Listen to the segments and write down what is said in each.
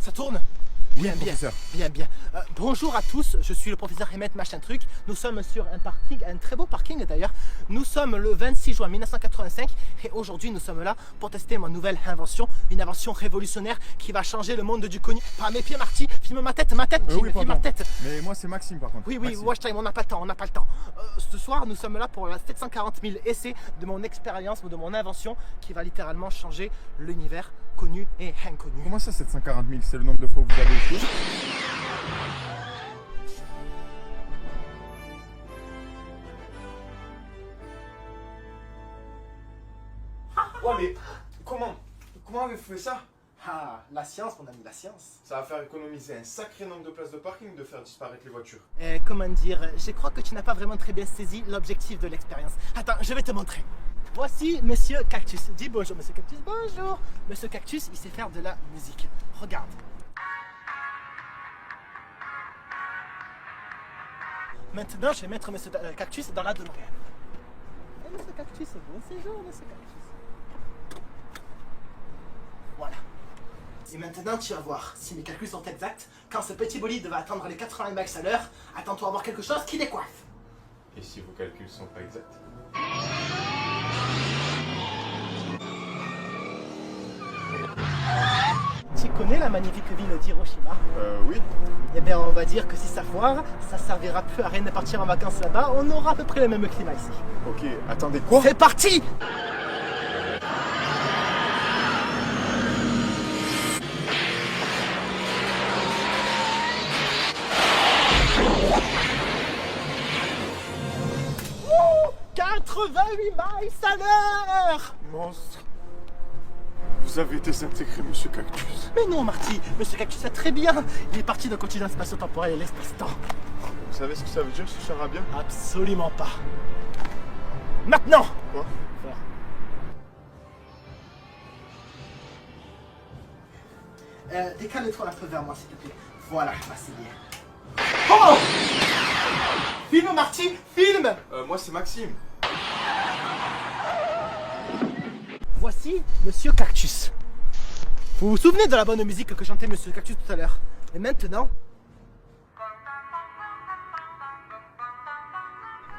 Ça tourne? Oui, professeur. Bien. Bonjour à tous, je suis le professeur Emmett Machin Truc. Nous sommes sur un parking, un très beau parking d'ailleurs. Nous sommes le 26 juin 1985 et aujourd'hui nous sommes là pour tester ma nouvelle invention. Une invention révolutionnaire qui va changer le monde du connu. Par mes pieds, Marty, filme ma tête, Oui, filme ma tête. Mais moi, c'est Maxime par contre. Oui, Maxime. watch time, on n'a pas le temps. Ce soir, nous sommes là pour la 740 000 essais de mon expérience, de mon invention qui va littéralement changer l'univers connu et inconnu. Comment ça, 740 000? C'est le nombre de fois où vous avez écrit? Ouais, mais comment avez-vous fait ça? Ah, la science, mon ami, la science. Ça va faire économiser un sacré nombre de places de parking de faire disparaître les voitures. Comment dire, je crois que tu n'as pas vraiment très bien saisi l'objectif de l'expérience. Attends, je vais te montrer. Voici Monsieur Cactus. Dis bonjour, Monsieur Cactus. Bonjour. Monsieur Cactus, il sait faire de la musique. Regarde. Maintenant, je vais mettre Monsieur Cactus dans la DeLorean. Et Monsieur Cactus, bon séjour, Monsieur Cactus. Voilà. Et maintenant, tu vas voir, si mes calculs sont exacts, quand ce petit bolide va atteindre les 80 miles à l'heure, attends-toi à voir quelque chose qui décoiffe. Et si vos calculs sont pas exacts? Tu connais la magnifique ville d'Hiroshima? Oui. Eh bien, on va dire que si ça foire, ça servira plus à rien de partir en vacances là-bas, on aura à peu près le même climat ici. Ok, attendez, quoi? C'est parti! Ouh, 88 miles à l'heure! Monstre. Vous avez désintégré Monsieur Cactus. Mais non, Marty, Monsieur Cactus fait très bien. Il est parti d'un continent spatio-temporel et l'espace-temps. Vous savez ce que ça veut dire, ce charabia? Absolument pas. Maintenant! Quoi? Décale-toi un peu vers moi, s'il te plaît. Voilà, c'est bien. Oh! Filme, Marty, filme! Moi, c'est Maxime. Voici Monsieur Cactus. Vous vous souvenez de la bonne musique que chantait Monsieur Cactus tout à l'heure? Et maintenant...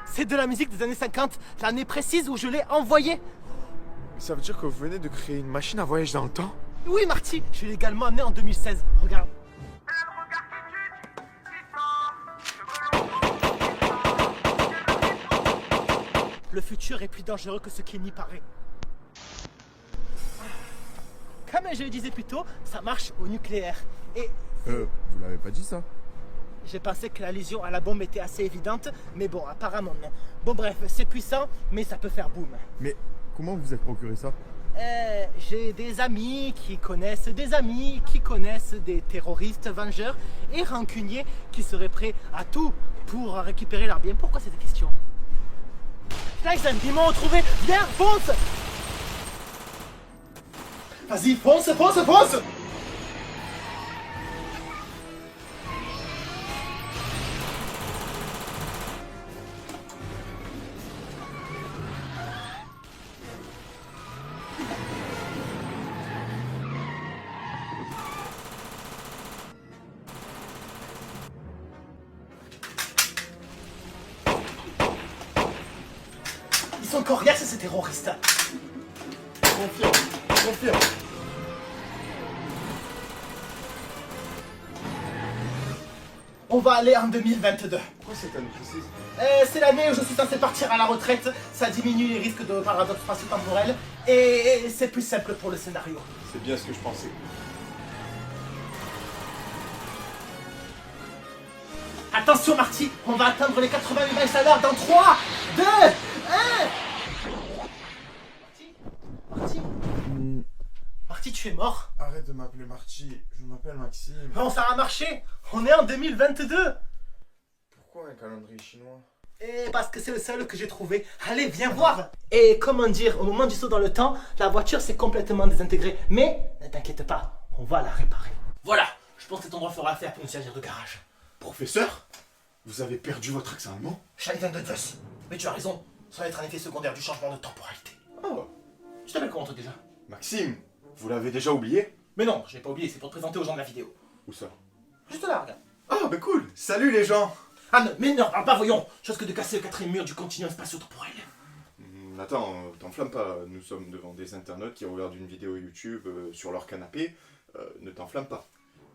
c'est de la musique des années 50, l'année précise où je l'ai envoyée. Ça veut dire que vous venez de créer une machine à voyage dans le temps? Oui, Marty, je l'ai également amené en 2016. Regarde. Le futur est plus dangereux que ce qui n'y paraît. Comme je le disais plus tôt, ça marche au nucléaire. Et Vous l'avez pas dit ça? j'ai pensé que l'allusion à la bombe était assez évidente, mais bon, apparemment non. Bon bref, c'est puissant, mais ça peut faire boum. Mais comment vous êtes procuré ça? J'ai des amis qui connaissent des amis qui connaissent des terroristes vengeurs et rancuniers qui seraient prêts à tout pour récupérer leur bien. Pourquoi cette question? Tyson, ils m'ont retrouvé. Viens, fonce! Vas-y, fonce! Ils sont coriaces ces terroristes. Confirme. On va aller en 2022. Pourquoi cette année précise? C'est l'année où je suis censé partir à la retraite. Ça diminue les risques de paradoxe spatio-temporel. Et c'est plus simple pour le scénario. C'est bien ce que je pensais. Attention Marty, on va atteindre les 88 miles à l'heure dans 3, 2, 1. Marty, tu es mort? Arrête de m'appeler Marty, je m'appelle Maxime. Non, ça a marché. On est en 2022. Pourquoi un calendrier chinois? Et parce que c'est le seul que j'ai trouvé. Allez, viens voir. Et comment dire, au moment du saut dans le temps, la voiture s'est complètement désintégrée. Mais ne t'inquiète pas, on va la réparer. Voilà, je pense que cet endroit fera l'affaire pour nous servir de garage. Professeur? Vous avez perdu votre accent allemand? Scheiden de Zeus. Mais tu as raison, ça va être un effet secondaire du changement de temporalité. Oh. Tu t'appelles comment toi déjà? Maxime, vous l'avez déjà oublié? Mais non, je l'ai pas oublié, c'est pour te présenter aux gens de la vidéo. Où ça? Juste là, regarde. Ah, bah cool. Salut les gens. Ah non, mais non, parle pas, voyons. Chose que de casser le quatrième mur du continuum spatio-temporel. Attends, t'enflamme pas. Nous sommes devant des internautes qui regardent une vidéo YouTube sur leur canapé. Ne t'enflamme pas.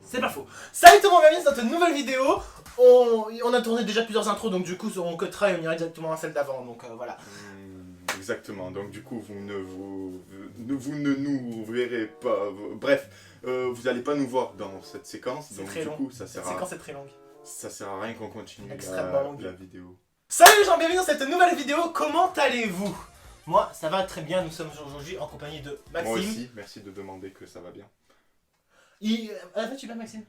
C'est pas faux. Salut tout le monde, bienvenue dans cette nouvelle vidéo. On a tourné déjà plusieurs intros, donc du coup on cuttera et on ira directement à celle d'avant, donc voilà. Exactement, donc du coup vous ne nous verrez pas. Bref, vous allez pas nous voir dans cette séquence, donc du coup ça sert Cette séquence est très longue. Ça sert à rien qu'on continue Extrêmement longue. la vidéo. Salut les gens, bienvenue dans cette nouvelle vidéo. Comment allez-vous? Moi ça va très bien, nous sommes aujourd'hui en compagnie de Maxime. Moi aussi, merci de demander que ça va bien. Tu vas Maxime?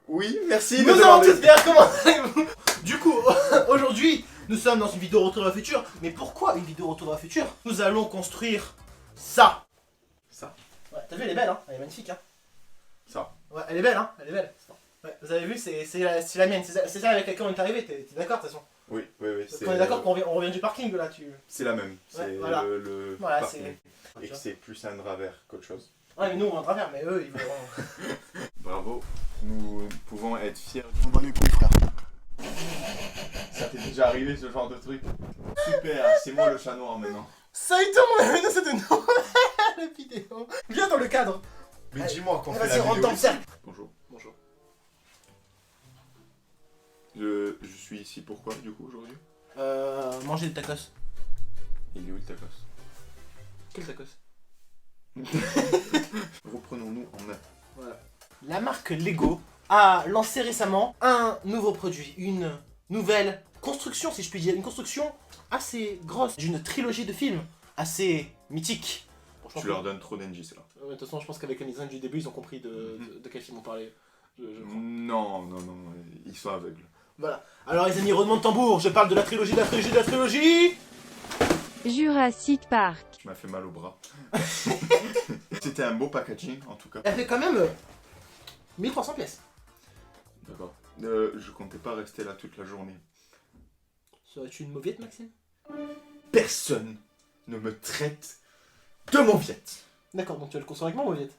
Oui, merci de Nous allons demander. tous bien, comment allez-vous? Du coup, aujourd'hui, nous sommes dans une vidéo retour vers le futur. Mais pourquoi une vidéo retour vers le futur? Nous allons construire ça. Ça? Ouais, t'as vu, elle est belle, hein? Elle est magnifique, hein? Ça. Ouais, elle est belle, hein? Elle est belle. Ouais, vous avez vu, c'est la mienne. C'est ça avec laquelle on est arrivé, t'es d'accord de toute façon? Oui. On est d'accord qu'on revient du parking, là, C'est la même. C'est voilà. le Voilà, parking. c'est... Et que c'est plus un travers qu'autre chose. Ouais, mais nous, on va en travers, mais eux, ils vont... Bravo. Nous pouvons être fiers. On va les couilles, frère. Ça t'est déjà arrivé ce genre de truc? Super, c'est moi le chat noir maintenant. Salut tout le monde, bienvenue dans cette nouvelle vidéo. Viens dans le cadre. Mais Allez, dis-moi qu'on fait vas-y, la rentre vidéo dans le ici. cercle. Bonjour. Bonjour. Je suis ici pourquoi du coup aujourd'hui? Manger des tacos. Il est où le tacos? Quel tacos? Reprenons-nous en main. Voilà. La marque Lego a lancé récemment un nouveau produit, une nouvelle construction, si je puis dire, une construction assez grosse d'une trilogie de films assez mythique. Bon, Tu leur donnes trop d'indices là. De toute façon, je pense qu'avec les designs du début, ils ont compris de quel film on parlait. Je crois. Non, ils sont aveugles. Voilà. Alors les amis, roulement de tambour, je parle de la trilogie, de la trilogie, de la trilogie. Jurassic Park. Tu m'as fait mal au bras. C'était un beau packaging en tout cas. Elle fait quand même 1300 pièces. D'accord. Je comptais pas rester là toute la journée. Serais-tu une mauviette, Maxime? Personne ne me traite de mauviette. D'accord, donc tu vas le construire avec moi, mauviette?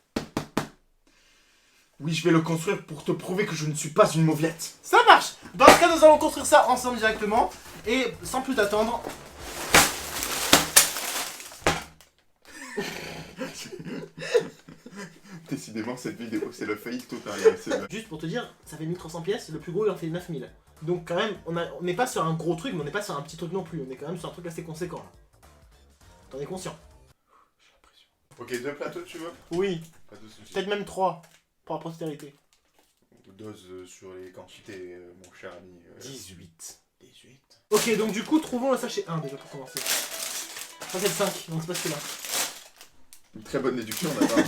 Oui, je vais le construire pour te prouver que je ne suis pas une mauviette. Ça marche. Dans ce cas, nous allons construire ça ensemble directement. Et sans plus attendre... Décidément, cette vidéo, c'est le fail total. Juste pour te dire, ça fait 1300 pièces, le plus gros il en fait 9000. Donc quand même, on n'est pas sur un gros truc, mais on n'est pas sur un petit truc non plus. On est quand même sur un truc assez conséquent là. T'en es conscient? J'ai l'impression. Ok, 2 plateaux tu veux? Oui. Pas de soucis. Peut-être même 3 pour la postérité. Dose sur les quantités, mon cher ami. 18. Ok, donc du coup, trouvons le sachet 1 déjà pour commencer. Ça c'est le 5, donc c'est pas celui-là. Une très bonne déduction d'accord.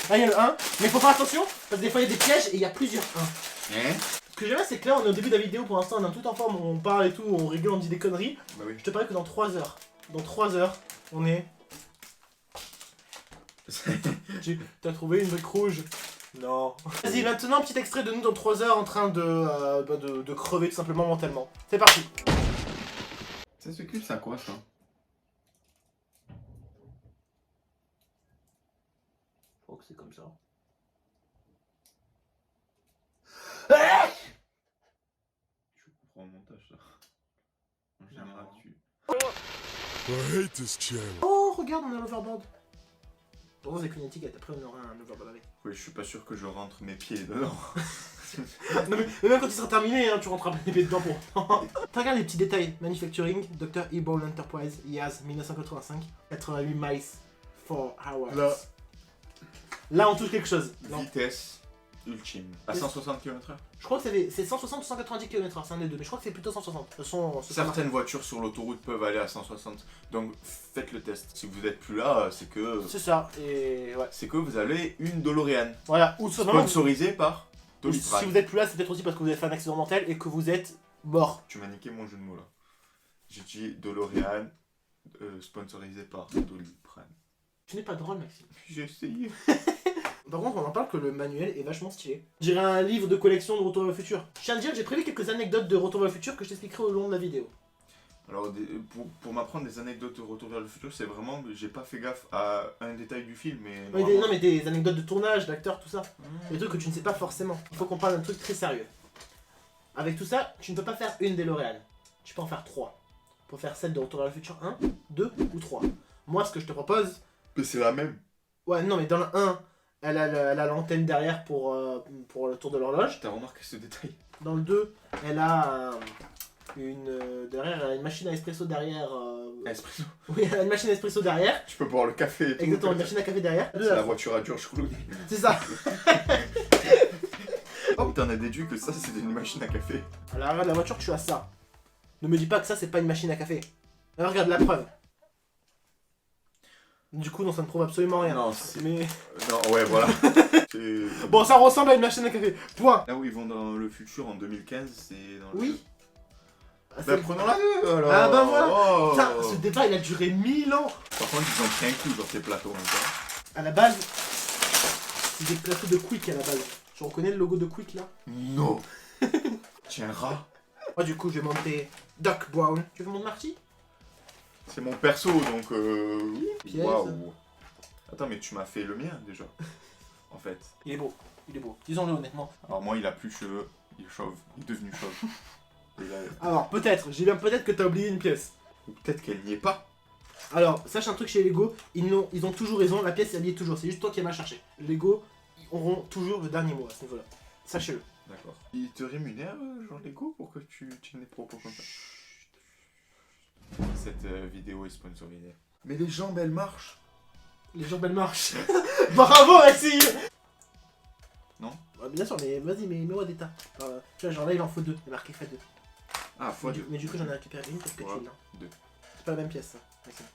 Là il y a le 1, mais faut faire attention, parce que des fois il y a des pièges et il y a plusieurs 1. Hein? Ce que j'aime c'est que là on est au début de la vidéo, pour l'instant on est tout en forme, on parle et tout, on rigole, on dit des conneries. Bah oui. Je te parie que dans 3 heures, on est... T'as trouvé une brique rouge? Non. Vas-y, maintenant, petit extrait de nous dans 3 heures en train de crever tout simplement mentalement. C'est parti. Ça se cul, c'est à quoi ça? Je crois que c'est comme ça. Je comprends au montage ça. En général, Oh, regarde, on a l'overboard. Bon, c'est qu'une étiquette, après on aura un overboard avec. Oui, je suis pas sûr que je rentre mes pieds dedans. Non, mais même quand il sera terminé, hein, tu rentreras les pieds dedans pour. Regarde les petits détails. Manufacturing, Dr. E-Ball Enterprise, IAS 1985, 88 miles 4 hours. Là, on touche quelque chose. Non. Vitesse ultime. À 160 km/h. Je crois que c'est 160 ou 190 km/h, c'est un des deux, mais je crois que c'est plutôt 160. De toute façon, Certaines voitures sur l'autoroute peuvent aller à 160. Donc faites le test. Si vous êtes plus là, c'est que. C'est ça, et ouais. C'est que vous avez une DeLorean. Voilà, ou Sponsorisée par si Doliprane. vous êtes plus là, c'est peut-être aussi parce que vous avez fait un accident mortel et que vous êtes mort. Tu m'as niqué mon jeu de mots là. J'ai dit DeLorean sponsorisé par Doliprane. Tu n'es pas drôle, Maxime. J'ai essayé. Par contre, on en parle que le manuel est vachement stylé. Je dirais un livre de collection de Retour vers le futur. Je tiens à dire, j'ai prévu quelques anecdotes de Retour vers le futur que je t'expliquerai au long de la vidéo. Alors, pour m'apprendre des anecdotes de Retour vers le futur, c'est vraiment... J'ai pas fait gaffe à un détail du film, mais... Oui, vraiment... non mais des anecdotes de tournage, d'acteurs, tout ça. Des trucs que tu ne sais pas forcément. Il faut qu'on parle d'un truc très sérieux. Avec tout ça, tu ne peux pas faire une DeLorean. Tu peux en faire 3. Pour faire celle de Retour vers le futur 1, 2 ou 3. Moi, ce que je te propose... Mais c'est la même. Ouais, non mais dans le 1, elle a l'antenne derrière pour le tour de l'horloge. T'as remarqué ce détail? Dans le 2, elle a derrière, elle a une machine à espresso derrière. Espresso. Oui, elle a une machine à espresso derrière. Tu peux boire le café et tout. Exactement, une machine à café derrière. C'est la voiture à George Clooney. C'est ça. Oh, t'en as déduit que ça, c'était une machine à café. Alors regarde la voiture, tu as ça. Ne me dis pas que ça, c'est pas une machine à café. Alors regarde la preuve. Du coup, non, ça ne prouve absolument rien. Non, c'est... Mais... Non, ouais, voilà. Bon, ça ressemble à une machine à café. Point. Là où ils vont dans le futur en 2015, c'est dans le... Oui. Ah, Bah prenons-la alors. Ah bah voilà. Oh. Putain, ce débat, il a duré 1000 ans. Par contre, ils ont pris un coup sur ces plateaux maintenant. À la base, c'est des plateaux de Quick à la base. Tu reconnais le logo de Quick là? Non. Tiens, rat. Moi, du coup, je vais monter Doc Brown. Tu veux mon Marty? C'est mon perso, donc Pièce. waouh. Attends, mais tu m'as fait le mien déjà. En fait. Il est beau. Il est beau. Disons-le honnêtement. Alors moi, il a plus de cheveux. Il est chauve. Il est devenu chauve. Et là, Alors, peut-être. J'ai bien peut-être que t'as oublié une pièce. ou peut-être qu'elle n'y est pas. Alors, sache un truc chez Lego. Ils ont toujours raison. La pièce, elle y est toujours. C'est juste toi qui as mal cherché. Lego, ils auront toujours le dernier mot à ce niveau-là. Sachez-le. D'accord. Il te rémunère, genre Lego, pour que tu tiennes des propos comme ça. Cette vidéo est sponsorisée. Mais les jambes, elles marchent. Les jambes, elles marchent. Bravo, Maxime. Non. Ouais, bien sûr, mais vas-y, mets-moi des tas. Tu vois, genre là, il en faut 2. Il est marqué x2. Ah, fois deux. Mais du coup, j'en ai récupéré une parce que Ouais, tu l'as. 2. C'est pas la même pièce, ça. Maxime.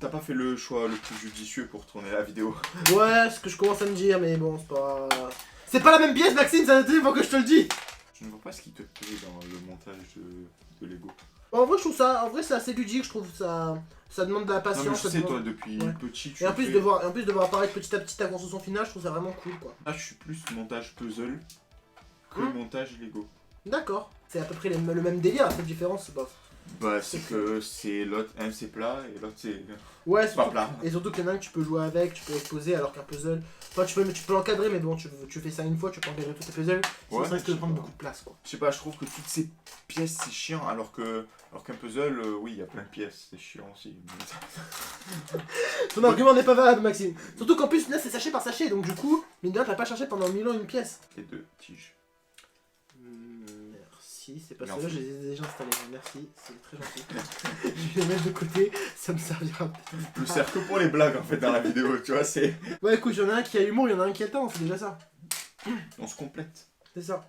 T'as pas fait le choix le plus judicieux pour tourner la vidéo. Ouais, ce que je commence à me dire, mais bon, c'est pas... C'est pas la même pièce, Maxime, ça faut que je te le dis. Je ne vois pas ce qui te plaît dans le montage de Lego. En vrai, je trouve ça, c'est assez ludique, je trouve ça demande de la Non, mais patience. je ça sais, demande- toi, depuis Ouais. petit, tu Et en plus, fais... de voir apparaître petit à petit ta construction finale, je trouve ça vraiment cool, quoi. Là, je suis plus montage puzzle que montage Lego. D'accord. C'est à peu près le même délire, la seule différence, c'est pas... Bah, c'est que c'est l'autre, un c'est plat et l'autre c'est Ouais, pas surtout, plat. et surtout qu'il y en a un que tu peux jouer avec, tu peux exposer, alors qu'un puzzle... Enfin, tu peux l'encadrer, mais bon, tu fais ça une fois, tu peux encadrer tous tes puzzles, sinon Ouais, ça risque je de sais prendre pas. beaucoup de place, quoi. Je sais pas, je trouve que toutes ces pièces c'est chiant alors qu'un puzzle, oui, il y a plein de pièces, c'est chiant aussi. Ton argument n'est pas valable, Maxime. Surtout qu'en plus, là, c'est sachet par sachet, donc du coup, mine de rien, t'as pas cherché pendant 1000 ans une pièce. Et deux tiges. Merci, c'est pas Mais ceux-là, enfin. je les ai déjà installés. Merci, c'est très gentil. Je vais les mettre de côté, ça me servira peut-être. Je me sers que pour les blagues en fait dans la vidéo, tu vois, c'est... Ouais, écoute, y'en a un qui a humour, y'en a un qui a le temps, c'est déjà ça. On se complète. C'est ça.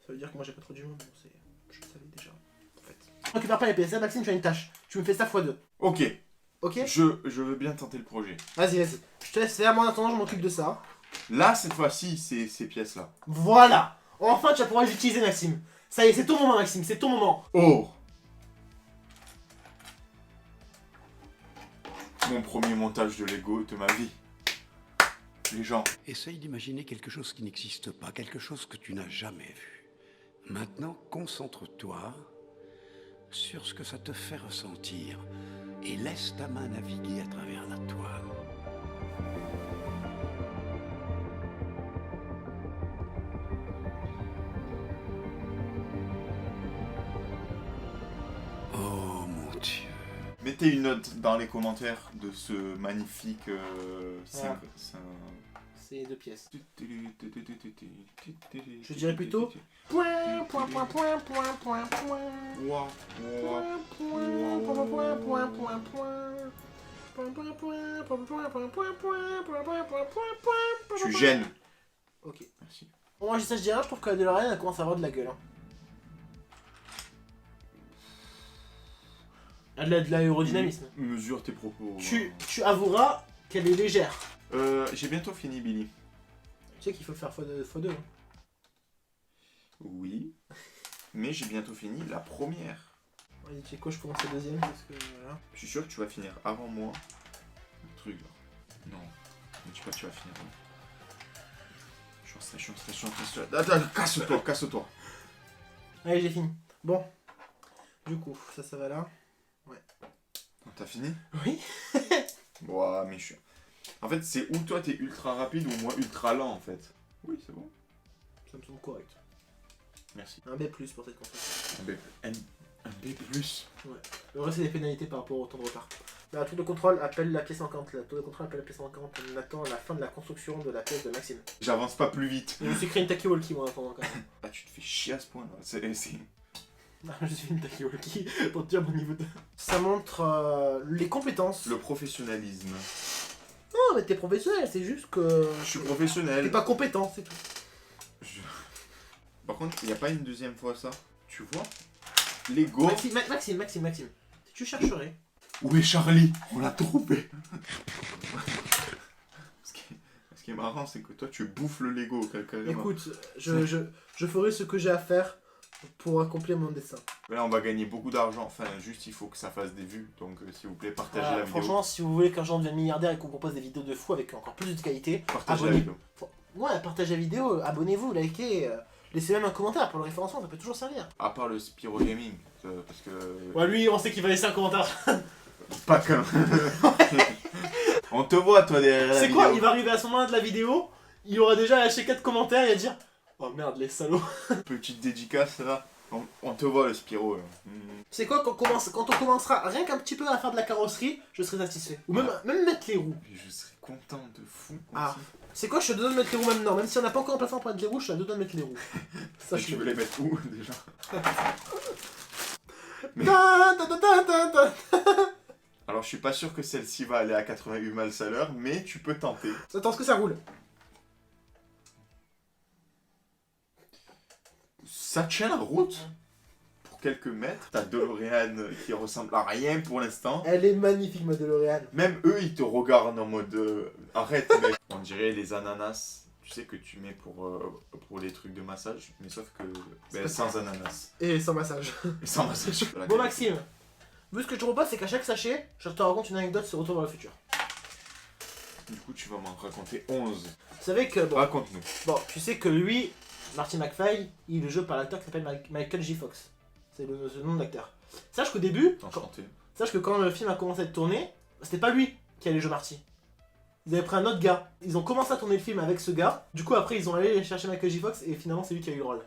Ça veut dire que moi j'ai pas trop d'humour, bon, c'est... Je le savais déjà, en fait. Récupère pas les pièces, là, Maxime, tu as une tâche. Tu me fais ça x2. Ok, Ok? je veux bien tenter le projet. Vas-y. Je te laisse faire, moi en attendant, je m'occupe de ça. Là, cette fois-ci, c'est ces pièces-là. Voilà! Enfin, tu vas pouvoir les utiliser, Maxime. Ça y est, c'est ton moment, Maxime, c'est ton moment. Oh! Mon premier montage de Lego de ma vie. Les gens. Essaye d'imaginer quelque chose qui n'existe pas, quelque chose que tu n'as jamais vu. Maintenant, concentre-toi sur ce que ça te fait ressentir et laisse ta main naviguer à travers la toile. Oh mon Dieu. Mettez une note dans les commentaires de ce magnifique C'est 2 pièces. Je dirais plutôt point, point, point, point, point, point, point. Ouah, ouah. Tu gênes. Ok. Merci. Moi, ça je dirais, je trouve que la DeLorean elle commence à avoir de la gueule. Hein. Elle a de l'aérodynamisme. Mesure tes propos. Tu avoueras qu'elle est légère. J'ai bientôt fini, Billy. Tu sais qu'il faut le faire x2. Hein. Oui. Mais j'ai bientôt fini la première. Vas-y, tu sais quoi, je commence la deuxième parce que voilà. Je suis sûr que tu vas finir avant moi. Le truc là. Non. Ne dis pas que tu vas finir avant. Je suis en stress. Attends, casse-toi. Allez, j'ai fini. Bon. Du coup, ça va là. Ouais. T'as fini? Oui. Ouah, mais je suis... En fait, c'est ou toi t'es ultra rapide ou moi ultra lent en fait. Oui, c'est bon. Ça me semble correct. Merci. Un B+, pour cette construction. Un B+. Ouais. Le reste, c'est des pénalités par rapport au temps de retard. La tour de contrôle appelle la pièce manquante. La tour de contrôle appelle la pièce manquante. On attend la fin de la construction de la pièce de Maxime. J'avance pas plus vite. Je me suis créé une talkie-walkie, moi, en attendant, quand même. Ah, tu te fais chier à ce point là. C'est... Je suis une talkie-walkie pour te dire mon niveau de... Ça montre les compétences. Le professionnalisme. Non, mais t'es professionnel, c'est juste que... Je suis professionnel. T'es pas compétent, c'est tout. Par contre, il n'y a pas une deuxième fois ça. Tu vois? Lego. Maxime. Si tu chercherais... Où est Charlie? On l'a trouvé. Ce qui est marrant, c'est que toi, tu bouffes le Lego carrément. Écoute, je ferai ce que j'ai à faire pour accomplir mon dessin. Là, on va gagner beaucoup d'argent. Enfin, juste, il faut que ça fasse des vues. Donc, s'il vous plaît, partagez la vidéo. Franchement, si vous voulez qu'un jour devienne milliardaire et qu'on propose des vidéos de fou avec encore plus de qualité, Partagez la abonnez-vous. vidéo. Ouais, partagez la vidéo, abonnez-vous, likez, laissez même un commentaire pour le référencement, ça peut toujours servir. À part le Spyro Gaming. Parce que... Ouais, lui, on sait qu'il va laisser un commentaire. Pas qu'un. On te voit, toi, derrière la C'est vidéo. quoi, il va arriver à ce moment de la vidéo, il aura déjà lâché 4 commentaires et à dire oh merde, les salauds. Petite dédicace, là. On te voit, le Spyro. Là. C'est quoi, quand on commencera rien qu'un petit peu à faire de la carrosserie, je serai satisfait. Ou même mettre les roues. Je serais content de fou. Ah. aussi. C'est quoi, je te donne de mettre les roues maintenant. Même si on n'a pas encore un plafond pour mettre les roues, je te donne de mettre les roues. Et tu veux les mettre où, déjà? Alors, je suis pas sûr que celle-ci va aller à 88 miles à l'heure, mais tu peux tenter. Attends, est-ce que ça roule? Ça tient la route pour quelques mètres. T'as DeLorean qui ressemble à rien pour l'instant. Elle est magnifique, ma DeLorean. Même eux, ils te regardent en mode arrête, mec. On dirait les ananas, tu sais, que tu mets pour les trucs de massage, mais sauf que sans ananas. Et sans massage. Et sans massage. Bon, Maxime, vu ce que je te propose, c'est qu'à chaque sachet, je te raconte une anecdote sur Retour vers le futur. Du coup, tu vas m'en raconter 11. Vous savez que, Raconte-nous. bon, tu sais que lui, Marty McFly, il est joué par l'acteur qui s'appelle Michael J. Fox. C'est le nom de l'acteur. Sache qu'au début, Enchanté. sache que quand le film a commencé à être tourné, c'était pas lui qui allait jouer Marty. Ils avaient pris un autre gars. Ils ont commencé à tourner le film avec ce gars. Du coup, après, ils ont allé chercher Michael J. Fox et finalement, c'est lui qui a eu le rôle.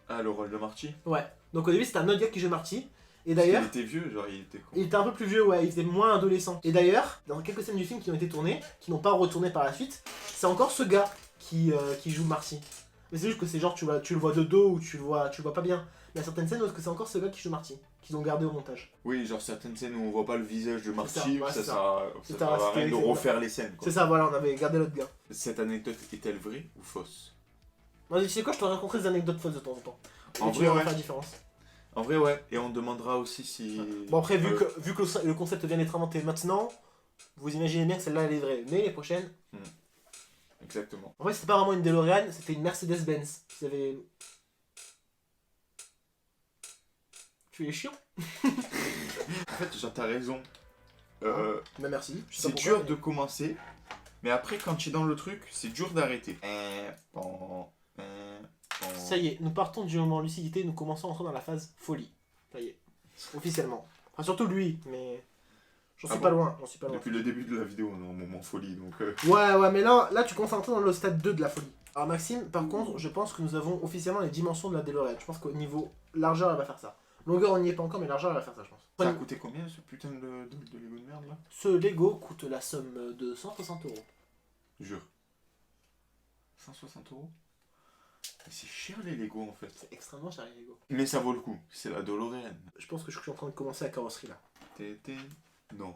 Ah, le rôle de Marty? Ouais. Donc au début, c'était un autre gars qui jouait Marty. Et Il d'ailleurs, était vieux, genre il était con. il était un peu plus vieux, ouais, il était moins adolescent. Et d'ailleurs, dans quelques scènes du film qui ont été tournées, qui n'ont pas retourné par la suite, c'est encore ce gars qui joue Marty. Mais c'est juste que c'est genre, tu le vois de dos ou tu le vois pas bien. Mais il y a certaines scènes où c'est encore ce gars qui joue Marty, qu'ils ont gardé au montage. Oui, genre certaines scènes où on voit pas le visage de Marty, ça, ouais, ça c'est sert à rien de c'était- refaire les scènes. Quoi. C'est ça, voilà, on avait gardé l'autre gars. Cette anecdote est-elle vraie ou fausse? Moi, tu sais quoi, je te raconterai des anecdotes fausses de temps en temps. En Et tu vrai, verras ouais. la différence. En vrai, ouais. Et on demandera aussi si... Bon, après, vu que le concept vient d'être inventé maintenant, vous imaginez bien que celle-là, elle est vraie. Mais les prochaines... Exactement. En fait, c'était pas vraiment une DeLorean, c'était une Mercedes-Benz. Ils avaient... Tu es chiant. En fait, genre, t'as raison. Bah merci. Je sais C'est pas dur pourquoi, de commencer, mais après, quand tu es dans le truc, c'est dur d'arrêter. Ça y est, nous partons du moment lucidité, nous commençons à entrer dans la phase folie. Ça y est, officiellement. Enfin, surtout lui, mais... J'en suis pas loin, Depuis le début de la vidéo, on est en moment folie, donc... Ouais, mais là, tu commences à entrer dans le stade 2 de la folie. Alors Maxime, par contre, je pense que nous avons officiellement les dimensions de la DeLorean. Je pense qu'au niveau largeur, elle va faire ça. Longueur, on n'y est pas encore, mais largeur, elle va faire ça, je pense. Ça a coûté combien, ce putain de Lego de merde, là? Ce Lego coûte la somme de 160 €. Jure. 160 €? Mais c'est cher, les Lego, en fait. C'est extrêmement cher, les Lego. Mais ça vaut le coup, c'est la DeLorean. Je pense que je suis en train de commencer la carrosserie, là. Non.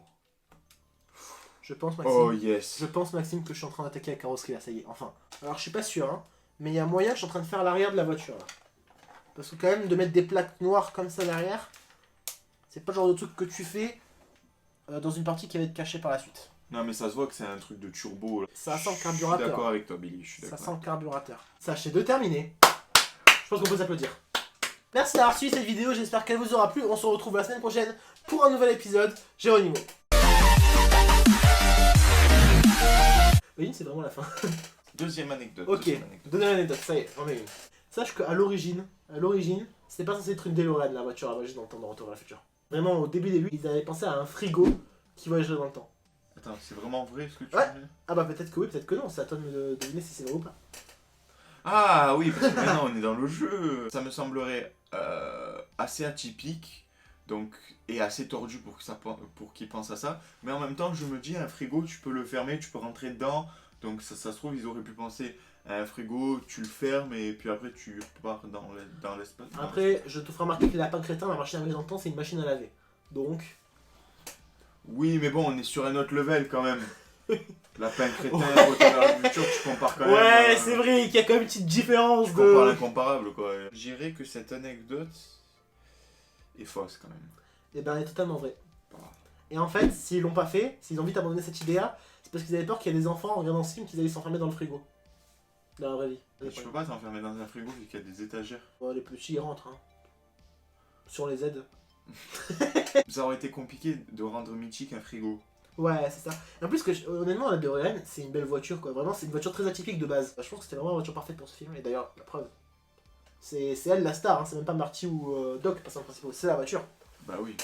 Je pense, Maxime... Oh, yes. Je pense, Maxime, que je suis en train d'attaquer la carrosserie, là, ça y est, enfin. Alors, je suis pas sûr, hein, mais il y a moyen que je suis en train de faire l'arrière de la voiture, là. Parce que quand même, de mettre des plaques noires comme ça derrière, c'est pas le genre de truc que tu fais dans une partie qui va être cachée par la suite. Non, mais ça se voit que c'est un truc de turbo, là. Ça sent le Je carburateur. suis d'accord avec toi, Billy, je suis Ça d'accord. sent le carburateur. Sachez de terminer. Je pense qu'on peut s'applaudir. Merci d'avoir suivi cette vidéo, j'espère qu'elle vous aura plu. On se retrouve la semaine prochaine pour un nouvel épisode. Géronimo. Oui, c'est vraiment la fin. Deuxième anecdote. Ok, deuxième anecdote. deuxième anecdote, ça y est, j'en ai une. Sache qu'à l'origine, c'était pas censé être une DeLorean la voiture à base dans le temps de Retour vers le futur. Vraiment, au début, ils avaient pensé à un frigo qui voyagerait dans le temps. Attends, c'est vraiment vrai ce que tu Ouais. dis? Ah bah peut-être que oui, peut-être que non, c'est à toi de deviner si c'est vrai ou pas. Ah oui, parce que maintenant on est dans le jeu. Ça me semblerait assez atypique, donc, et assez tordu pour qu'ils pensent à ça. Mais en même temps, je me dis, un frigo, tu peux le fermer, tu peux rentrer dedans. Donc ça se trouve, ils auraient pu penser à un frigo, tu le fermes et puis après tu repars dans l'espace. Après, je te ferai remarquer que les lapins crétins, la machine à laver dans le temps, c'est une machine à laver. Donc... Oui, mais bon, on est sur un autre level quand même. Lapin crétin, retour vers le futur, tu compares quand même. Ouais, c'est vrai qu'il y a quand même une petite différence Tu compares de... l'incomparable quoi. Je dirais que cette anecdote est fausse quand même. Eh ben, elle est totalement vraie. Bah. Et en fait, s'ils l'ont pas fait, s'ils ont vite abandonné cette idée-là, c'est parce qu'ils avaient peur qu'il y ait des enfants en regardant ce film qu'ils allaient s'enfermer dans le frigo. Dans la vraie vie. Mais tu peux pas t'enfermer dans un frigo vu qu'il y a des étagères. Bon, les petits, ils rentrent, hein. Sur les aides. Ça aurait été compliqué de rendre mythique un frigo. Ouais, c'est ça. Et en plus, honnêtement, la DeLorean, c'est une belle voiture, quoi. Vraiment, c'est une voiture très atypique de base. Je pense que c'était vraiment la voiture parfaite pour ce film. Et d'ailleurs, la preuve. C'est elle la star, hein. C'est même pas Marty ou Doc, parce que principal. C'est la voiture. Bah oui,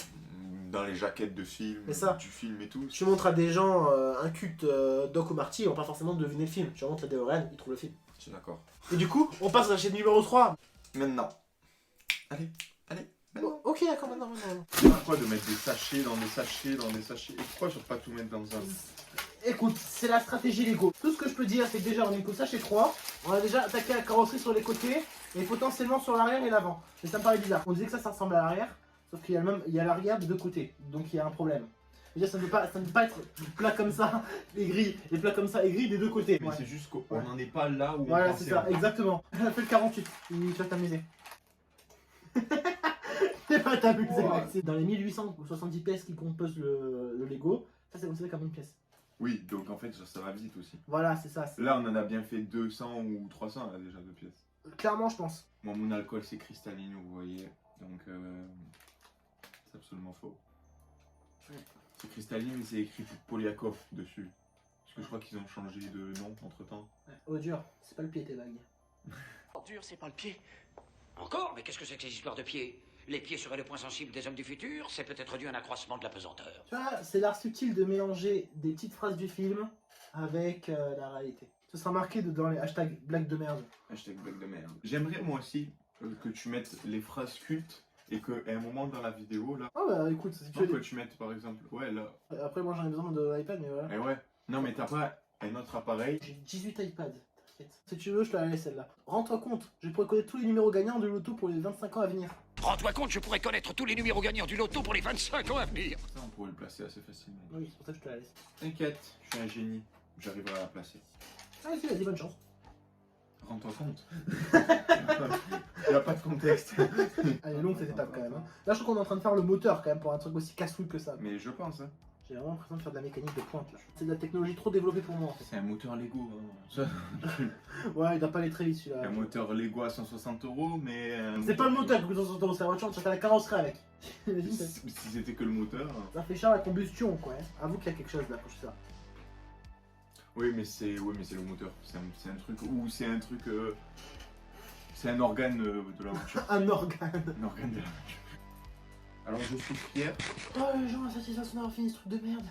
dans les jaquettes de film, C'est ça. du film et tout. Tu montres à des gens un culte Doc ou Marty, ils vont pas forcément deviner le film. Tu leur montres la DeLorean, ils trouvent le film. Je suis d'accord. Et du coup, on passe à la chaîne numéro 3. Maintenant. Allez. Bon, ok, d'accord, maintenant. Pourquoi de mettre des sachets dans des sachets dans des sachets? Et pourquoi je ne pas tout mettre dans un... Écoute, c'est la stratégie Lego. Tout ce que je peux dire, c'est que déjà, on est que sachet 3. On a déjà attaqué la carrosserie sur les côtés et potentiellement sur l'arrière et l'avant. Mais ça me paraît bizarre. On disait que ça ressemble à l'arrière, sauf qu'il y a l'arrière de deux côtés. Donc il y a un problème. Déjà, ça ne peut pas être plat comme ça et gris. Et plat comme ça et gris des deux côtés. Mais Ouais. c'est juste qu'on n'en est pas là où Voilà, on c'est pensait. ça, exactement. On a fait le 48. Tu vas t'amuser. Tu vas t'amuser, Ouais. Maxime. Dans les 1870 pièces qui composent le Lego, ça c'est considéré comme une pièce. Oui, donc en fait ça va vite aussi. Voilà, c'est ça. Là on en a bien fait 200 ou 300 là déjà de pièces. Clairement, je pense. Moi mon alcool c'est cristalline, vous voyez. Donc c'est absolument faux. Ouais. C'est cristalline mais c'est écrit Polyakov dessus. Parce que je crois qu'ils ont changé de nom entre temps. Ouais. Oh, dur, c'est pas le pied tes vagues. Dur, c'est pas le pied. Encore? Mais qu'est-ce que c'est que ces histoires de pieds? Les pieds seraient le point sensible des hommes du futur? C'est peut-être dû à un accroissement de la pesanteur. Tu vois, c'est l'art subtil de mélanger des petites phrases du film avec la réalité. Ce sera marqué dans les hashtags blagues de merde. Hashtag blague de merde. J'aimerais moi aussi que tu mettes les phrases cultes et qu'à un moment dans la vidéo là, Ah bah écoute, si tu que veux. tu mettes par exemple, ouais là, Après, moi j'en ai besoin de l'iPad, mais voilà. et ouais, non mais t'as pas un autre appareil. J'ai 18 iPads, t'inquiète. Si tu veux, je te la laisse celle-là. Rends-toi compte, je pourrais connaître tous les numéros gagnants du loto pour les 25 ans à venir. Rends-toi compte, je pourrais connaître tous les numéros gagnants du loto pour les 25 ans à venir. Ça on pourrait le placer assez facilement. Oui, c'est pour ça que je te la laisse. T'inquiète, je suis un génie, j'arriverai à la placer. Allez, vas-y, bonne chance. Rends-toi compte. Il a pas de contexte. Elle est longue cette étape quand même. Hein. Là, je crois qu'on est en train de faire le moteur quand même pour un truc aussi casse-couille que ça. Mais je pense, hein. J'ai vraiment l'impression de faire de la mécanique de pointe là. C'est de la technologie trop développée pour moi en fait. C'est un moteur Lego. Hein. Ouais, il doit pas aller très vite celui-là. Un moteur Lego à 160 €, mais. C'est pas le moteur que vous entendez, c'est la voiture, tu as la carrosserie avec. Imagine, ça Si c'était que le moteur. ça fait cher la combustion quoi. Hein. Avoue qu'il y a quelque chose là quand je fais ça. Oui, mais c'est le moteur. C'est un truc. Ou c'est un truc. C'est un organe de la voiture. Un organe. Un organe de la voiture. Alors je suis fier Oh les gens, la satisfaction d'avoir fini ce truc de merde.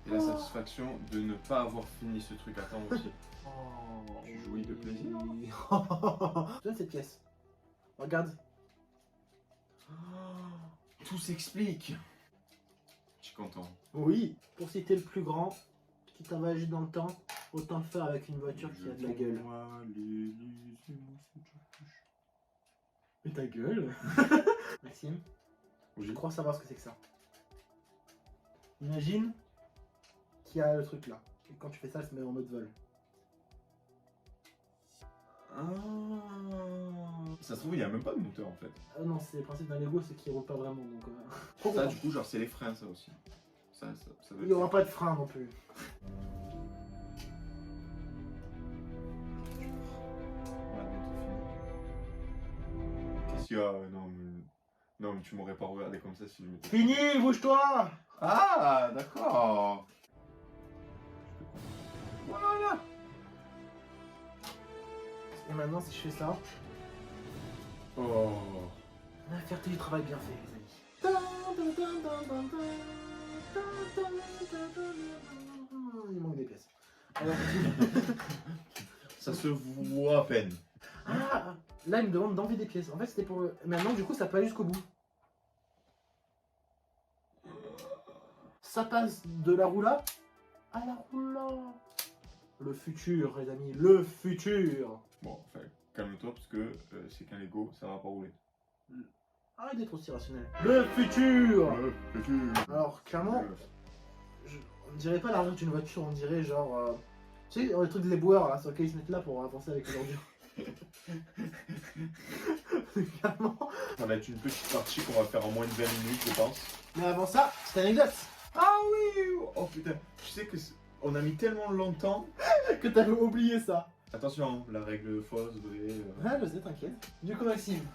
et la satisfaction de ne pas avoir fini ce truc à temps aussi. Oh, Tu jouis de plaisir. Tu vois cette pièce. Regarde. Tout s'explique. Je suis content. Oui. Pour citer le plus grand, qui t'a voyagé dans le temps, autant le faire avec une voiture qui a de la gueule. Mais ta gueule. Maxime, je crois savoir ce que c'est que ça. Imagine qu'il y a le truc là. Et quand tu fais ça, elle se met en mode vol. Ça se trouve, il n'y a même pas de moteur en fait. Ah non, c'est le principe d'un Lego, c'est qu'il roule pas vraiment. Donc, trop Ça, content. du coup, genre, c'est les freins, ça aussi. Ça doit Il n'y aura pas de frein non plus. On a bientôt fini. Qu'est-ce qu'il y a? Non, mais tu m'aurais pas regardé comme ça si je m'étais. Fini, bouge-toi. Ah, d'accord. Voilà. Et maintenant, si je fais ça, Oh. la fierté du travail bien fait, les amis. Il manque des pièces. Alors, Ça se voit à peine. ah, là, il me demande d'enlever des pièces. En fait, c'était pour. Maintenant, du coup, ça peut aller jusqu'au bout. Ça passe de la roula à la roula. Le futur, les amis, le futur. Bon, enfin, calme-toi parce que c'est qu'un Lego, ça va pas rouler. Arrête d'être aussi rationnel. Le futur. Alors, clairement, on dirait pas la route d'une voiture, on dirait genre. Tu sais, les trucs des éboueurs là, sur lesquels ils se mettent là pour avancer avec les ordures. Clairement. Ça va être une petite partie qu'on va faire en moins de 20 minutes, je pense. Mais avant ça, c'est une anecdote. Ah oui. Oh putain, tu sais que on a mis tellement longtemps. Que t'avais oublié ça. Attention, la règle fausse, vraie. Ouais, je sais, t'inquiète. Du coup, Maxime,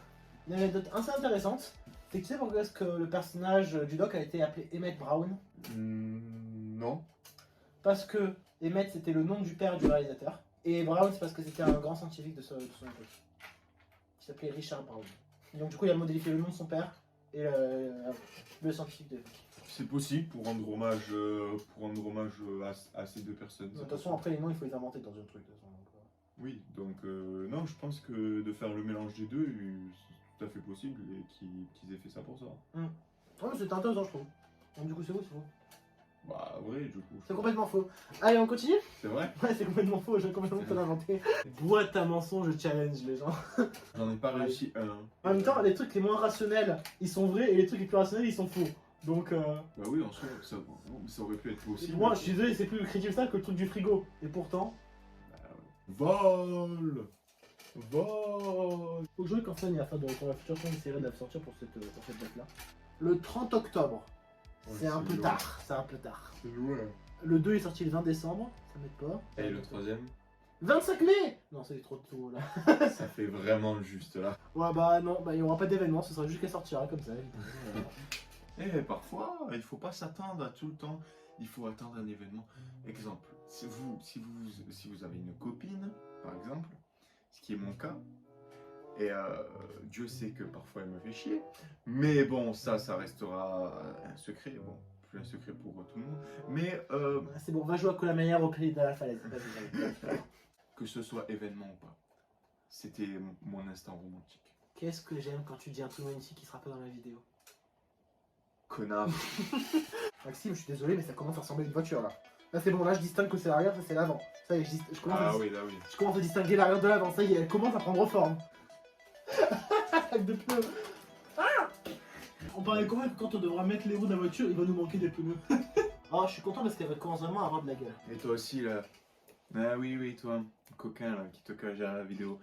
une anecdote assez intéressante. C'est que tu sais pourquoi est-ce que le personnage du doc a été appelé Emmett Brown? Non. Parce que Emmett c'était le nom du père du réalisateur. Et Brown c'est parce que c'était un grand scientifique de son époque. Qui s'appelait Richard Brown. Et donc du coup il a modifié le nom de son père et le scientifique de l'époque. C'est possible pour rendre hommage, à ces deux personnes. De toute façon après les noms il faut les inventer dans un truc. De toute façon, donc, Oui, donc non, je pense que de faire le mélange des deux, c'est tout à fait possible et qu'ils aient fait ça pour ça. Ouais mais c'était intéressant je trouve. Donc du coup c'est faux. Bah vrai, du coup. C'est complètement faux. Allez on continue. C'est vrai. Ouais c'est complètement faux, j'ai complètement tout inventé. Boîte à mensonges, je challenge les gens. J'en ai pas réussi un. En même temps les trucs les moins rationnels ils sont vrais et les trucs les plus rationnels ils sont faux. Donc Bah oui, en soi, ça aurait pu être possible. moi je suis désolé c'est plus crédible ça que le truc du frigo. Et pourtant... Vol. Vol. Faut que je quand il y a fin de Retour à la future, je essaierai de la sortir pour cette date là. Le 30 octobre. Ouais, c'est un peu loin. tard, c'est un peu tard. C'est loin. Le 2 est sorti le 20 décembre, ça m'aide pas. Et le troisième 25 mai. Non, c'est trop tôt là. Ça fait vraiment juste là. Ouais bah non, bah il y aura pas d'événement, ce sera juste qu'elle sortira comme ça. Et parfois, il faut pas s'attendre à tout le temps. Il faut attendre un événement. Exemple, si vous avez une copine, par exemple, ce qui est mon cas, et Dieu sait que parfois elle me fait chier, mais bon, ça restera un secret. Bon, plus un secret pour tout le monde. Mais C'est bon, va jouer à Colamaillère au pays de la falaise. Vas-y. que ce soit événement ou pas, c'était mon instant romantique. Qu'est-ce que j'aime quand tu dis un truc magnifique qui sera pas dans la vidéo. Connard. Maxime, je suis désolé, mais ça commence à ressembler à une voiture là. Là c'est bon, là je distingue que c'est l'arrière, ça c'est l'avant. Ça y est, je commence Ah oui, là oui. Je commence à distinguer l'arrière de l'avant, ça y est, elle commence à prendre forme. Sac de pneus. Ah, on parlait quand même que quand on devra mettre les roues de la voiture, il va nous manquer des pneus. Ah, je suis content parce qu'elle commence vraiment à avoir de la gueule. Et toi aussi là. Ah oui, toi, coquin là, qui te cache derrière la vidéo.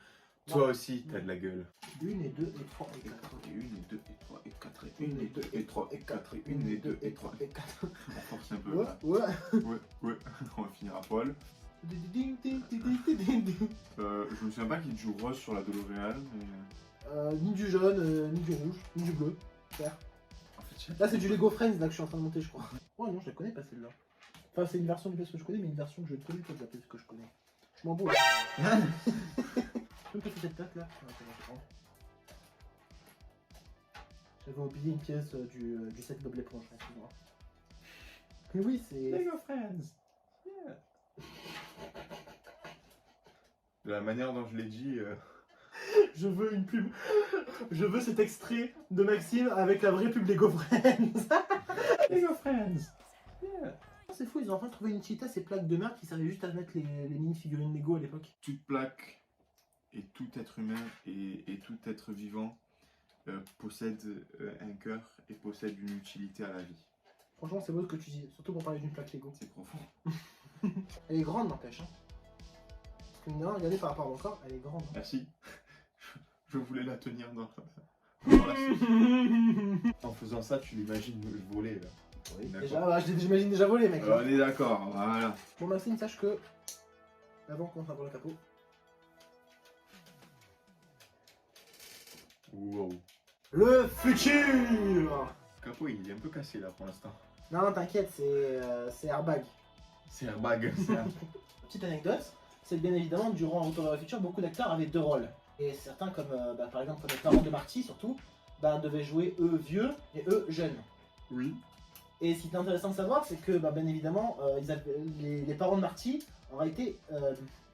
Toi aussi, t'as de la gueule. 1 et 2 et 3 et 4. Et 1 et 2 et 3 et 4 et 1 et 2 et 3 et 4 et 1 et 2 et 3 et 4. On force un peu. Ouais. Ouais. On va finir à poil. Je me souviens pas qu'il joue rose sur la DeLorean, mais... Ni du jaune, ni du rouge, ni du bleu. Vert. En fait, Là c'est du Lego Friends là que je suis en train de monter je crois. Oh non je la connais pas celle-là. Enfin c'est une version du pièce que je connais mais une version que je ne connais pas de la pièce que je connais. Je m'en bats. Je peux me passer cette plaque là. J'avais oublié une pièce du set Bob l'éponge, excuse-moi. Mais oui c'est... Lego Friends. Yeah. De la manière dont je l'ai dit... Je veux une pub. Je veux cet extrait de Maxime avec la vraie pub Lego Friends. Lego Friends. Yeah. C'est fou, ils ont enfin trouvé une cheetah, ces plaques de merde qui servaient juste à mettre les mini-figurines Lego à l'époque. Toute plaque et tout être humain et tout être vivant possède un cœur et possède une utilité à la vie. Franchement, c'est beau ce que tu dis, surtout pour parler d'une plaque Lego. C'est profond. Elle est grande, n'empêche. Hein. Parce que mine de rien, regardez par rapport à mon corps, elle est grande. Merci. Je voulais la tenir dans la... En faisant ça, tu l'imagines voler là. Oui, D'accord. déjà, bah, j'imagine déjà voler, mec. On est d'accord, voilà. Bon, Maxime, sache que. Avant qu'on s'envole le capot. Wow. Le futur. Capot, il est un peu cassé là pour l'instant. Non, t'inquiète, c'est airbag. C'est airbag. Petite anecdote, c'est que bien évidemment, durant Retour vers le futur, beaucoup d'acteurs avaient deux rôles. Et certains, comme par exemple les parents de Marty surtout, devaient jouer eux vieux et eux jeunes. Oui. Et ce qui est intéressant de savoir, c'est que, bah, bien évidemment, les parents de Marty, en réalité,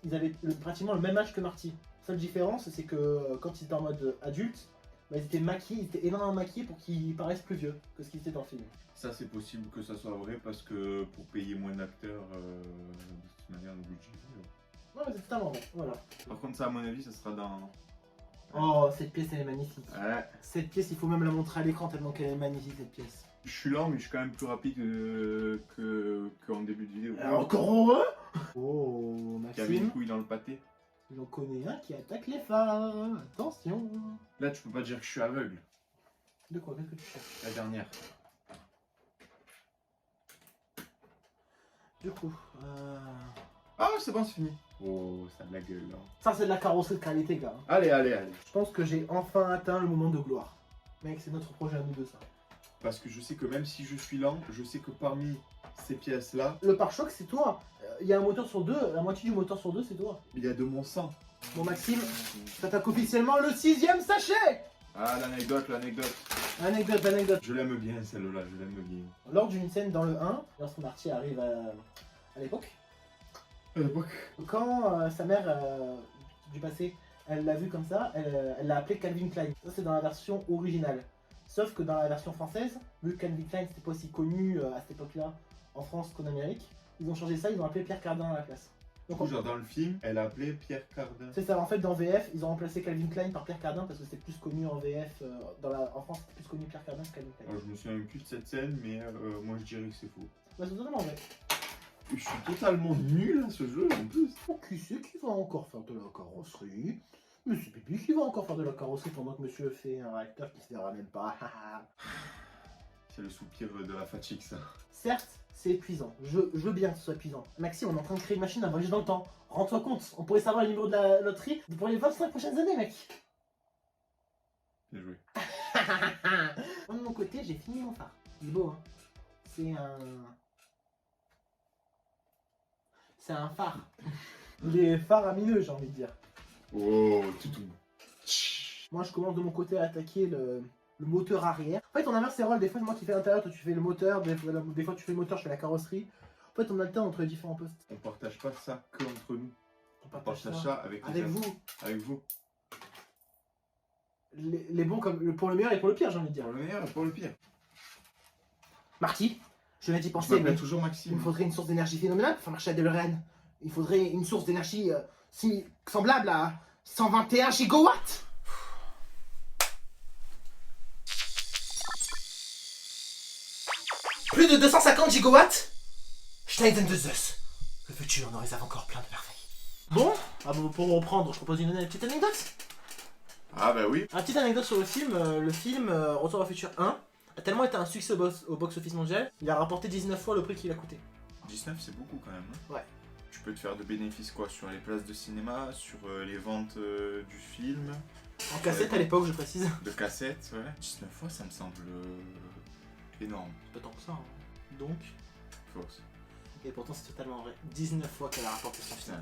ils avaient pratiquement le même âge que Marty. La seule différence, c'est que quand ils étaient en mode adulte, bah, ils étaient maquillés, ils étaient énormément maquillés pour qu'ils paraissent plus vieux que ce qu'ils étaient dans le film. Ça, c'est possible que ça soit vrai parce que pour payer moins d'acteurs, de toute manière, le budget. Non, mais c'est totalement vrai, voilà. Par contre, ça, à mon avis, ça sera dans. Oh, cette pièce, elle est magnifique. Ouais. Cette pièce, il faut même la montrer à l'écran tellement qu'elle est magnifique, cette pièce. Je suis lent, mais je suis quand même plus rapide qu'en début de vidéo. Encore heureux. Oh, Qui avait une Maxime, couille dans le pâté. j'en connais un qui attaque les phares. Attention. Là, tu peux pas dire que je suis aveugle. De quoi? Qu'est-ce que tu cherches? La dernière. Du coup, Ah, c'est bon, c'est fini. Oh, ça a de la gueule, là. ça c'est de la carrosserie de qualité, gars. Allez, allez, allez. Je pense que j'ai enfin atteint le moment de gloire. Mec, c'est notre projet à nous deux, ça. Parce que je sais que même si je suis lent, je sais que parmi ces pièces-là, Le pare-choc, c'est toi. Il y a un moteur sur deux, la moitié du moteur sur deux, c'est toi. il y a de mon sang. Bon, Maxime, t'attaques officiellement le 6ème sachet. Ah, l'anecdote, l'anecdote. Anecdote. Je l'aime bien, celle-là, je l'aime bien. Lors d'une scène dans le 1, lorsque Marty arrive à l'époque, À l'époque. quand sa mère du passé, elle l'a vu comme ça, elle l'a appelé Calvin Klein. Ça, c'est dans la version originale. Sauf que dans la version française, vu que Calvin Klein c'était pas aussi connu à cette époque-là en France qu'en Amérique, ils ont changé ça, ils ont appelé Pierre Cardin à la place. Du coup, genre dans le film, elle a appelé Pierre Cardin. C'est ça, en fait dans VF, ils ont remplacé Calvin Klein par Pierre Cardin parce que c'était plus connu en VF, en France c'était plus connu Pierre Cardin que Calvin Klein. Alors, je me souviens plus de cette scène, mais moi je dirais que c'est faux. Bah, c'est totalement vrai. Je suis totalement nul à ce jeu en plus. Oh, qui c'est qui va encore faire de la carrosserie? Monsieur Pipi qui va encore faire de la carrosserie pendant que monsieur fait un réacteur qui se verra même pas. C'est le soupir de la fatigue, ça. Certes, c'est épuisant. Je veux bien que ce soit épuisant. Maxime, on est en train de créer une machine à voyager dans le temps. Rends-toi compte, on pourrait savoir le numéro de la loterie pour les 25 prochaines années, mec. Bien joué. Moi, de mon côté, j'ai fini mon phare. Il est beau, hein. C'est un phare. Il est faramineux, j'ai envie de dire. Oh, toutou. Moi, je commence de mon côté à attaquer le moteur arrière. En fait, on inverse les rôles. Des fois, c'est moi qui fais l'intérieur, toi tu fais le moteur. Des fois, tu fais le moteur, je fais la carrosserie. En fait, on alterne entre les différents postes. On partage pas ça que entre nous. On On partage partage ça ça avec les avec autres. vous. Avec vous. Les bons comme pour le meilleur et pour le pire, j'ai envie de dire. Pour le meilleur et pour le pire. Marty, je viens d'y Je penser, mais m'appelle toujours il Maxime. me faudrait une source d'énergie phénoménale pour faire marcher la DeLorean. Il faudrait une source d'énergie semblable à 121 gigawatts. Plus de 250 gigawatts. Stein de Zeus. Le futur nous réserve encore plein de merveilles. Bon, pour reprendre, je propose une petite anecdote. Ah bah oui. Une petite anecdote sur le film. Retour vers le futur 1 a tellement été un succès au box-office mondial, il a rapporté 19 fois le prix qu'il a coûté. 19 c'est beaucoup quand même. Hein. Ouais. Tu peux te faire de bénéfices quoi sur les places de cinéma, sur les ventes du film, En cassette à l'époque, je précise. de cassettes, ouais. 19 fois ça me semble énorme. C'est pas tant que ça. Hein. Donc, Fausse. et pourtant c'est totalement vrai. 19 fois qu'elle a rapporté son film.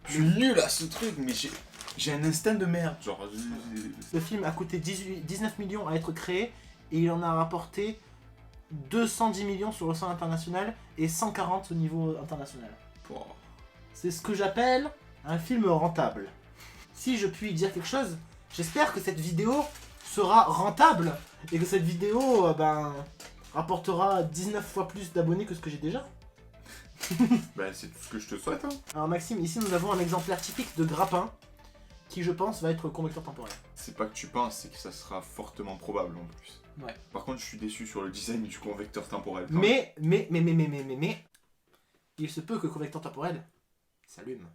Je suis nul à ce truc, mais j'ai un instinct de merde. Genre, Le film a coûté 19 millions à être créé et il en a rapporté 210 millions sur le sol international et 140 au niveau international. oh. C'est ce que j'appelle un film rentable. Si je puis dire quelque chose, j'espère que cette vidéo sera rentable et que cette vidéo rapportera 19 fois plus d'abonnés que ce que j'ai déjà. Ben c'est tout ce que je te souhaite. Hein. Alors Maxime, ici nous avons un exemplaire typique de grappin qui je pense va être convecteur temporel. C'est pas que tu penses, c'est que ça sera fortement probable en plus. Ouais. Par contre, je suis déçu sur le design du convecteur temporel. quand Mais, il se peut que le convecteur temporel s'allume.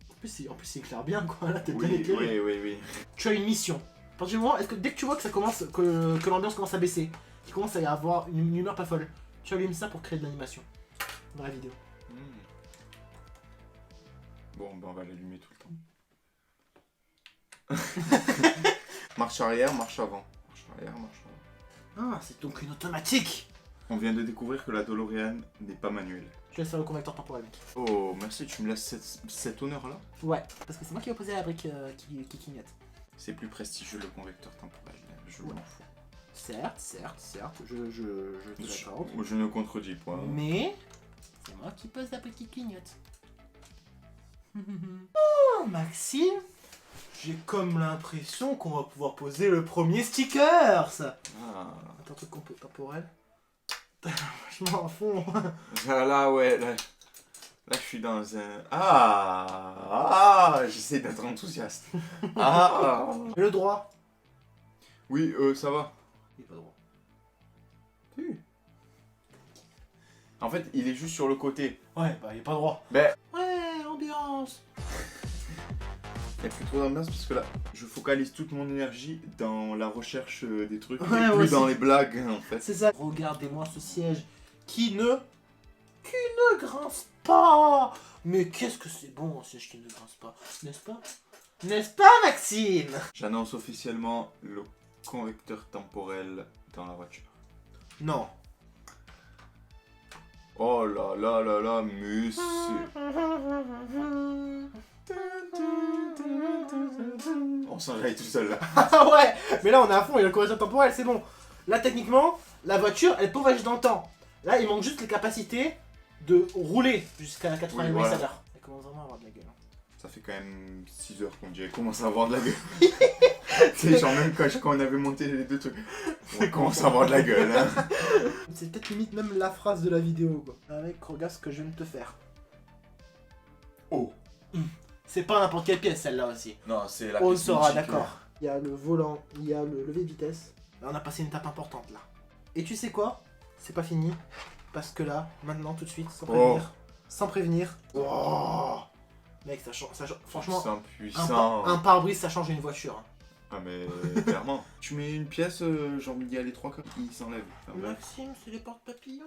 En plus, il éclaire bien quoi, là t'es même. bien éclairé. Oui. Tu as une mission. À partir du moment, est-ce que dès que tu vois que ça commence, que l'ambiance commence à baisser, qu'il commence à y avoir une humeur pas folle, tu allumes ça pour créer de l'animation dans la vidéo. Bon, ben on va l'allumer tout le temps. Marche arrière, marche avant. Marche arrière, marche avant. Ah, c'est donc une automatique. On vient de découvrir que la DeLorean n'est pas manuelle. Je laisse faire le convecteur temporel, mec. Oh, merci, tu me laisses cet honneur-là. Ouais, parce que c'est moi qui ai posé la brique qui clignote. C'est plus prestigieux le convecteur temporel, je m'en fous. Certes, je te l'accorde. Je ne contredis point. Mais c'est moi qui pose la petite clignote. Oh, Maxime, j'ai comme l'impression qu'on va pouvoir poser le premier sticker. Ah. Attends, un truc temporel. Je m'en fous. Là, ouais, là, je suis dans un... Ah, j'essaie d'être enthousiaste. Ah. Et le droit. Oui, ça va. Il est pas droit. Si. En fait, il est juste sur le côté. Ouais, bah il est pas droit. Ben, Ouais, ambiance. il n'y a plus trop d'ambiance parce que là, je focalise toute mon énergie dans la recherche des trucs Ouais, et moi plus aussi. dans les blagues, en fait. C'est ça. Regardez-moi ce siège qui ne grince pas. Mais qu'est-ce que c'est bon un siège qui ne grince pas, n'est-ce pas? N'est-ce pas, Maxime? J'annonce officiellement le convecteur temporel dans la voiture. Non. Oh là là là là, monsieur. On s'enjaille tout seul là. Ah ouais. Mais là on est à fond, il y a le correcteur temporel, c'est bon. Là techniquement, la voiture elle peut voyager dans le temps. Là il manque juste les capacités de rouler jusqu'à 80 Oui, km/h. voilà. Elle commence vraiment à avoir de la gueule. Hein. Ça fait quand même 6 heures qu'on dirait commence à avoir de la gueule. C'est genre même quand on avait monté les deux trucs. On commence à avoir de la gueule. Hein. C'est peut-être limite même la phrase de la vidéo quoi. Avec regarde ce que je viens de te faire. Oh. C'est pas n'importe quelle pièce celle-là aussi. Non, c'est la On le pièce saura, mythique. d'accord. Il y a le volant, il y a le lever de vitesse. Là, on a passé une étape importante là. Et tu sais quoi? C'est pas fini. Parce que là, maintenant, tout de suite, sans prévenir. Sans prévenir. Oh mec, ça change. Franchement, C'est un puissant. pare-brise, ça change une voiture. Hein. Ah mais clairement. Tu mets une pièce, genre il y a les 3 quarts, il s'enlève. Ah, ouais. Maxime, c'est les porte-papillons.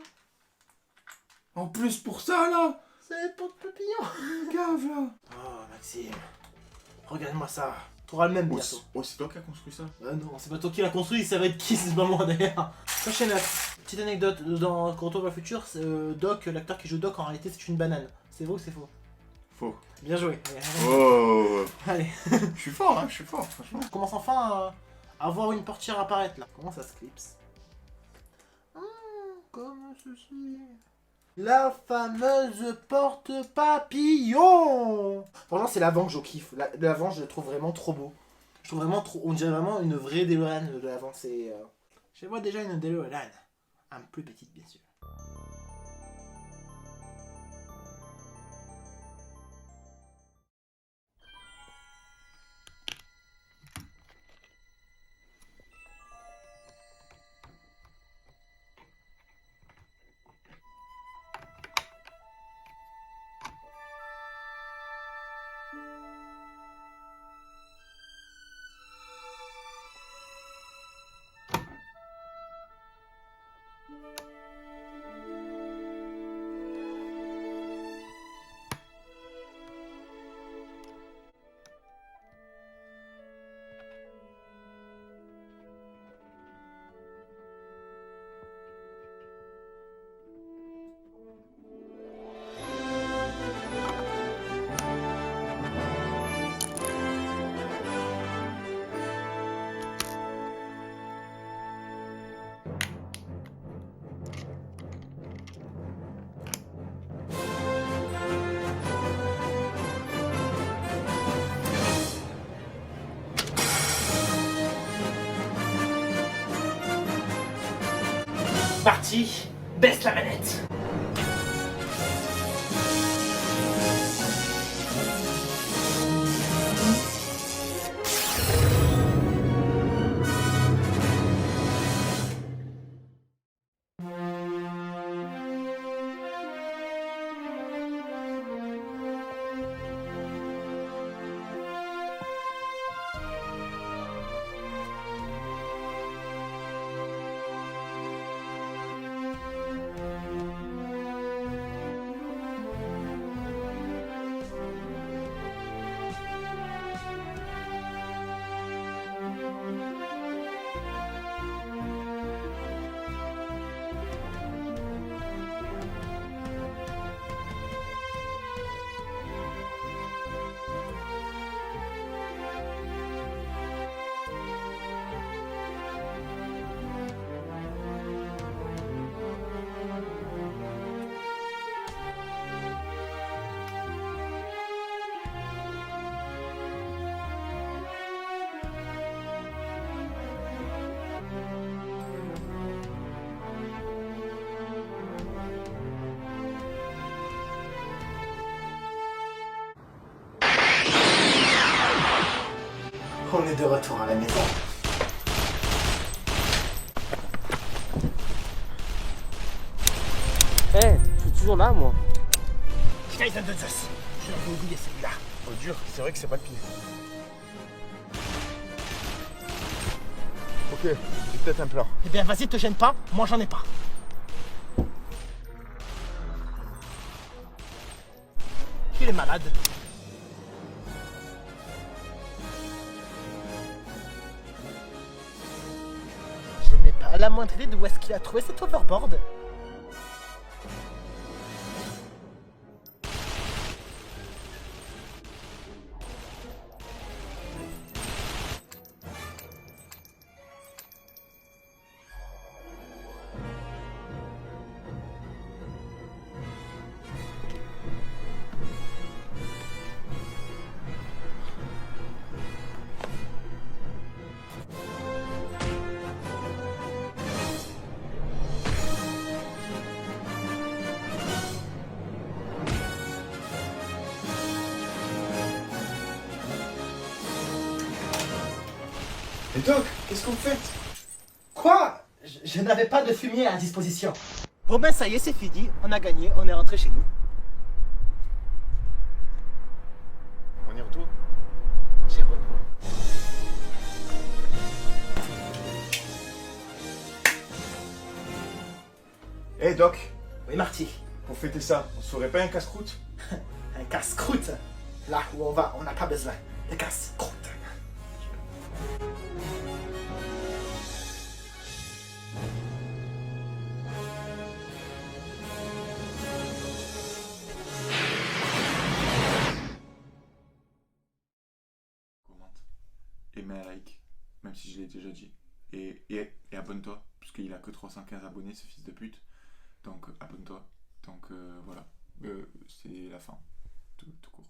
En plus pour ça là. C'est les porte-papillons. Gave là. Oh, Maxime. Regarde-moi ça. T'auras le même Oh, bientôt. c'est toi qui as construit ça. Bah non, c'est pas toi qui l'a construit, ça va être qui, c'est pas moi d'ailleurs. Prochaine petite anecdote, dans Retour vers le futur, Doc, l'acteur qui joue Doc, en réalité c'est une banane. C'est vrai ou c'est faux? Faux. Bien joué. Oh. Allez. Je suis fort, hein, je suis fort, franchement. Je commence enfin à voir une portière apparaître là. Comment ça se clipse? Comme ceci. La fameuse porte papillon. Franchement, c'est l'avant que je kiffe. L'avant, je le trouve vraiment trop beau. Je trouve vraiment trop. On dirait vraiment une vraie DeLorean de l'avant. C'est. Je vois déjà une DeLorean. Un plus petite, bien sûr. Parti, baisse la manette. est de retour à la maison. Je suis toujours là, moi. Kaizen de Zeus. Je l'avais oublié celui-là. Oh, dur, c'est vrai que c'est pas le pied. Ok, j'ai peut-être un plan. Eh bien, vas-y, te gêne pas. Moi, j'en ai pas. Il est malade. Je n'ai pas la moindre idée d'où est-ce qu'il a trouvé cet overboard. Et Doc, qu'est-ce qu'on fait? Quoi? Je n'avais pas de fumier à disposition. Bon ben ça y est, c'est fini. On a gagné, on est rentré chez nous. On y retourne. J'ai retourné. Eh Doc, Oui, Marty. pour fêter ça, on se ferait pas un casse-croûte? Un casse-croûte. Là où on va, on n'a pas besoin de casse-croûte. Commente. Et mets un like, même si je l'ai déjà dit. Et abonne-toi, parce qu'il a que 315 abonnés, ce fils de pute. Donc abonne-toi. Donc voilà. C'est la fin. Tout court.